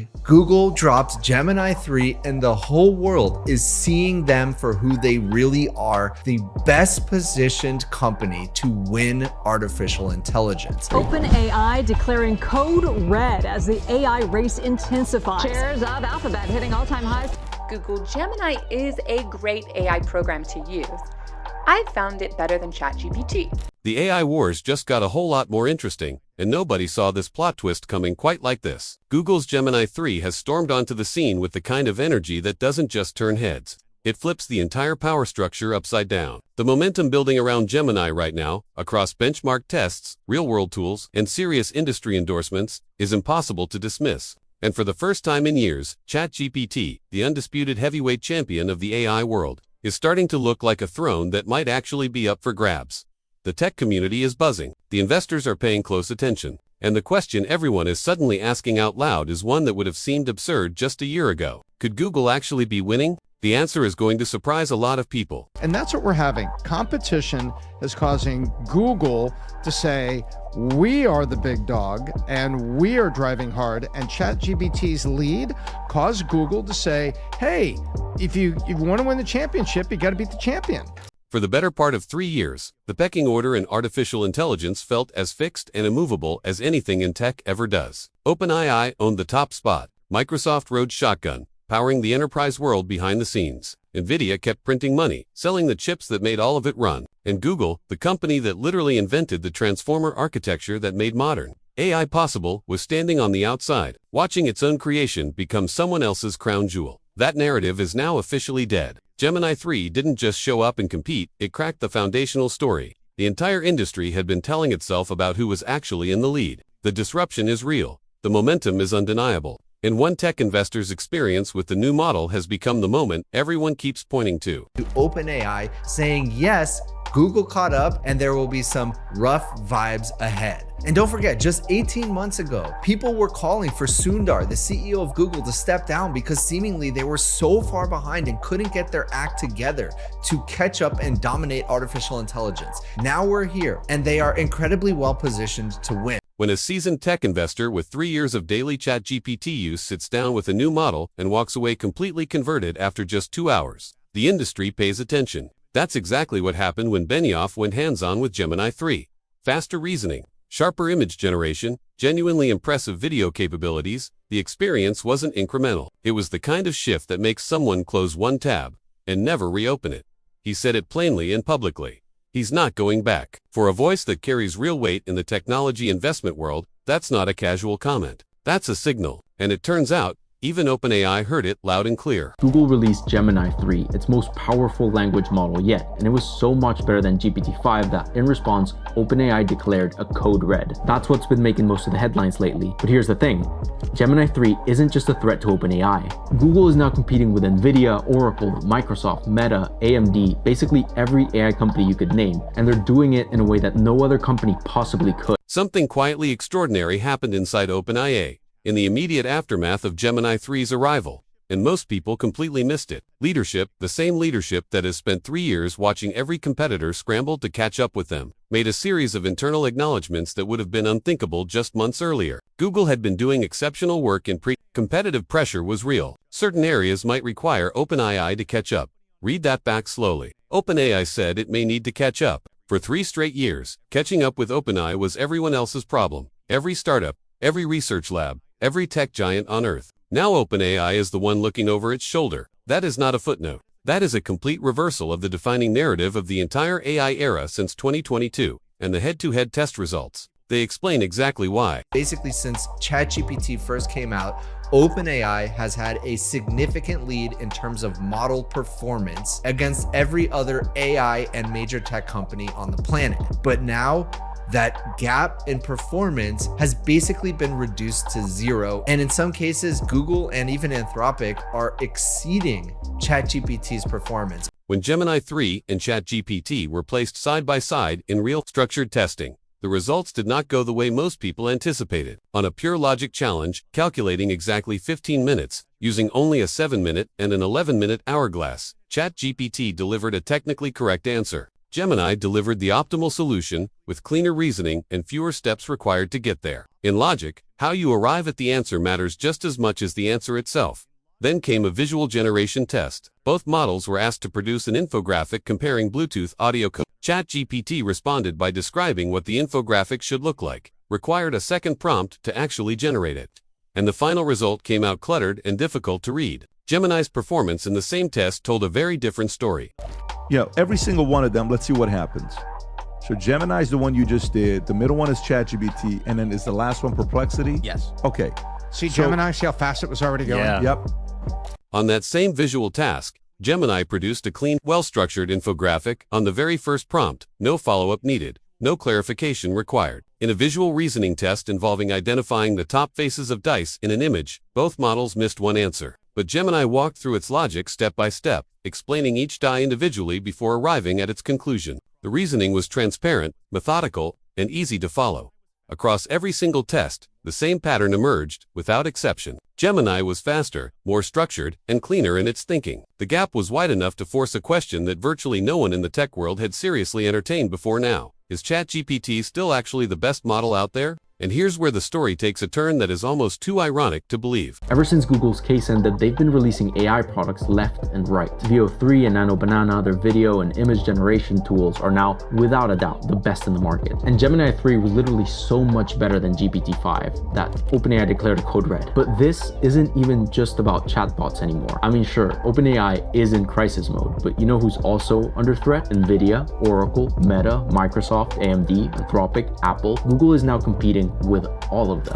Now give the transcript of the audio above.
week, Google dropped Gemini 3 and the whole world is seeing them for who they really are, the best positioned company to win artificial intelligence. OpenAI declaring code red as the AI race intensifies. Shares of Alphabet hitting all-time highs. Google Gemini is a great AI program to use. I found it better than ChatGPT. The AI wars just got a whole lot more interesting, and nobody saw this plot twist coming quite like this. Google's Gemini 3 has stormed onto the scene with the kind of energy that doesn't just turn heads. It flips the entire power structure upside down. The momentum building around Gemini right now, across benchmark tests, real-world tools, and serious industry endorsements, is impossible to dismiss. And for the first time in years, ChatGPT, the undisputed heavyweight champion of the AI world, is starting to look like a throne that might actually be up for grabs. The tech community is buzzing, the investors are paying close attention, and the question everyone is suddenly asking out loud is one that would have seemed absurd just a year ago. Could Google actually be winning? The answer is going to surprise a lot of people. And that's what we're having. Competition is causing Google to say, we are the big dog and we are driving hard. And ChatGPT's lead caused Google to say, hey, if you want to win the championship, you got to beat the champion. For the better part of 3 years, the pecking order in artificial intelligence felt as fixed and immovable as anything in tech ever does. OpenAI owned the top spot. Microsoft rode shotgun, powering the enterprise world behind the scenes. NVIDIA kept printing money, selling the chips that made all of it run. And Google, the company that literally invented the transformer architecture that made modern AI possible, was standing on the outside, watching its own creation become someone else's crown jewel. That narrative is now officially dead. Gemini 3 didn't just show up and compete, it cracked the foundational story. The entire industry had been telling itself about who was actually in the lead. The disruption is real. The momentum is undeniable. And one tech investor's experience with the new model has become the moment everyone keeps pointing to. OpenAI saying, yes, Google caught up and there will be some rough vibes ahead. And don't forget, just 18 months ago, people were calling for Sundar, the CEO of Google, to step down because seemingly they were so far behind and couldn't get their act together to catch up and dominate artificial intelligence. Now we're here and they are incredibly well positioned to win. When a seasoned tech investor with 3 years of daily ChatGPT use sits down with a new model and walks away completely converted after just 2 hours, the industry pays attention. That's exactly what happened when Benioff went hands-on with Gemini 3. Faster reasoning, sharper image generation, genuinely impressive video capabilities. The experience wasn't incremental. It was the kind of shift that makes someone close one tab and never reopen it. He said it plainly and publicly. He's not going back. For a voice that carries real weight in the technology investment world, that's not a casual comment. That's a signal. And it turns out, even OpenAI heard it loud and clear. Google released Gemini 3, its most powerful language model yet, and it was so much better than GPT-5 that, in response, OpenAI declared a code red. That's what's been making most of the headlines lately. But here's the thing, Gemini 3 isn't just a threat to OpenAI. Google is now competing with NVIDIA, Oracle, Microsoft, Meta, AMD, basically every AI company you could name, and they're doing it in a way that no other company possibly could. Something quietly extraordinary happened inside OpenAI in the immediate aftermath of Gemini 3's arrival, and most people completely missed it. Leadership, the same leadership that has spent 3 years watching every competitor scramble to catch up with them, made a series of internal acknowledgments that would have been unthinkable just months earlier. Google had been doing exceptional work in competitive pressure was real. Certain areas might require OpenAI to catch up. Read that back slowly. OpenAI said it may need to catch up. For 3 straight years, catching up with OpenAI was everyone else's problem. Every startup, every research lab, every tech giant on Earth. Now OpenAI is the one looking over its shoulder. That is not a footnote. That is a complete reversal of the defining narrative of the entire AI era since 2022, and the head-to-head test results. They explain exactly why. Basically, since ChatGPT first came out, OpenAI has had a significant lead in terms of model performance against every other AI and major tech company on the planet. But now, that gap in performance has basically been reduced to 0. And in some cases, Google and even Anthropic are exceeding ChatGPT's performance. When Gemini 3 and ChatGPT were placed side by side in real structured testing, the results did not go the way most people anticipated. On a pure logic challenge, calculating exactly 15 minutes, using only a 7-minute and an 11-minute hourglass, ChatGPT delivered a technically correct answer. Gemini delivered the optimal solution with cleaner reasoning and fewer steps required to get there. In logic, how you arrive at the answer matters just as much as the answer itself. Then came a visual generation test. Both models were asked to produce an infographic comparing Bluetooth audio code. ChatGPT responded by describing what the infographic should look like, required a second prompt to actually generate it. And the final result came out cluttered and difficult to read. Gemini's performance in the same test told a very different story. Every single one of them, let's see what happens. So Gemini is the one you just did. The middle one is ChatGPT, and then is the last one Perplexity? Yes. Okay. See Gemini, see how fast it was already going? Yeah. Yep. On that same visual task, Gemini produced a clean, well-structured infographic on the very first prompt, no follow-up needed, no clarification required. In a visual reasoning test involving identifying the top faces of dice in an image, both models missed one answer. But Gemini walked through its logic step by step, explaining each die individually before arriving at its conclusion. The reasoning was transparent, methodical, and easy to follow. Across every single test, the same pattern emerged, without exception. Gemini was faster, more structured, and cleaner in its thinking. The gap was wide enough to force a question that virtually no one in the tech world had seriously entertained before now. Is ChatGPT still actually the best model out there? And here's where the story takes a turn that is almost too ironic to believe. Ever since Google's case ended, they've been releasing AI products left and right. Veo 3 and Nano Banana, their video and image generation tools, are now, without a doubt, the best in the market. And Gemini 3 was literally so much better than GPT-5 that OpenAI declared a code red. But this isn't even just about chatbots anymore. I mean, sure, OpenAI is in crisis mode, but you know who's also under threat? NVIDIA, Oracle, Meta, Microsoft, AMD, Anthropic, Apple. Google is now competing with all of them.